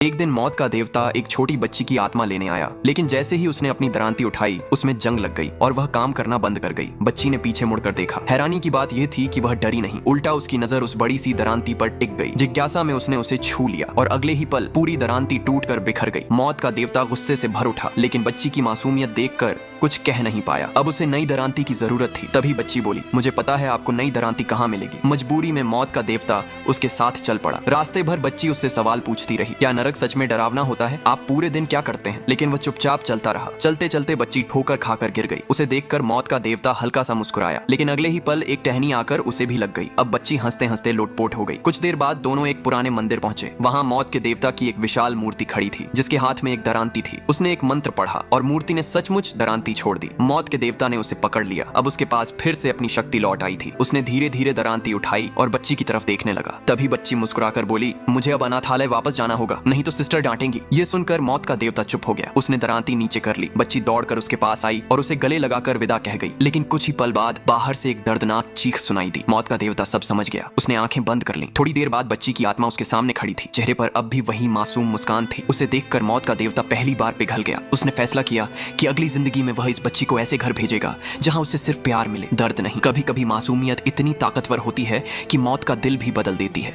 एक दिन मौत का देवता एक छोटी बच्ची की आत्मा लेने आया, लेकिन जैसे ही उसने अपनी दरांती उठाई उसमें जंग लग गई और वह काम करना बंद कर गई। बच्ची ने पीछे मुड़कर देखा। हैरानी की बात यह थी कि वह डरी नहीं, उल्टा उसकी नजर उस बड़ी सी दरांती पर टिक गई। जिज्ञासा में उसने उसे छू लिया और अगले ही पल पूरी दरांती टूटकर बिखर गई। मौत का देवता गुस्से से भर उठा, लेकिन बच्ची की मासूमियत देखकर कुछ कह नहीं पाया। अब उसे नई दरांती की जरूरत थी। तभी बच्ची बोली, मुझे पता है आपको नई दरांती कहाँ मिलेगी। मजबूरी में मौत का देवता उसके साथ चल पड़ा। रास्ते भर बच्ची उससे सवाल पूछती रही, क्या नरक सच में डरावना होता है? आप पूरे दिन क्या करते हैं? लेकिन वह चुपचाप चलता रहा। चलते चलते बच्ची ठोकर खाकर गिर गई। उसे देखकर मौत का देवता हल्का सा मुस्कुराया, लेकिन अगले ही पल एक टहनी आकर उसे भी लग गई। अब बच्ची हंसते हंसते लोटपोट हो गई। कुछ देर बाद दोनों एक पुराने मंदिर पहुंचे। वहां मौत के देवता की एक विशाल मूर्ति खड़ी थी, जिसके हाथ में एक दरांती थी। उसने एक मंत्र पढ़ा और मूर्ति ने सचमुच दरांती छोड़ दी। मौत के देवता ने उसे पकड़ लिया। अब उसके पास फिर से अपनी शक्ति लौट आई थी। उसने धीरे धीरे दरांती उठाई और बच्ची की तरफ देखने लगा। तभी बच्ची मुस्कुराकर बोली, मुझे अब अनाथालय वापस जाना होगा, नहीं तो सिस्टर डांटेंगी। ये सुनकर मौत का देवता चुप हो गया। उसने दरांती नीचे कर ली। बच्ची दौड़कर उसके पास आई और उसे गले लगाकर विदा कह गई। लेकिन कुछ ही पल बाद बाहर से एक दर्दनाक चीख सुनाई दी। मौत का देवता सब समझ गया। उसने आंखें बंद कर ली। थोड़ी देर बाद बच्ची की आत्मा उसके सामने खड़ी थी। चेहरे पर अब भी वही मासूम मुस्कान थी। उसे देखकर मौत का देवता पहली बार पिघल गया। उसने फैसला किया कि अगली जिंदगी में वह इस बच्ची को ऐसे घर भेजेगा जहां उसे सिर्फ प्यार मिले, दर्द नहीं। कभी कभी मासूमियत इतनी ताकतवर होती है कि मौत का दिल भी बदल देती है।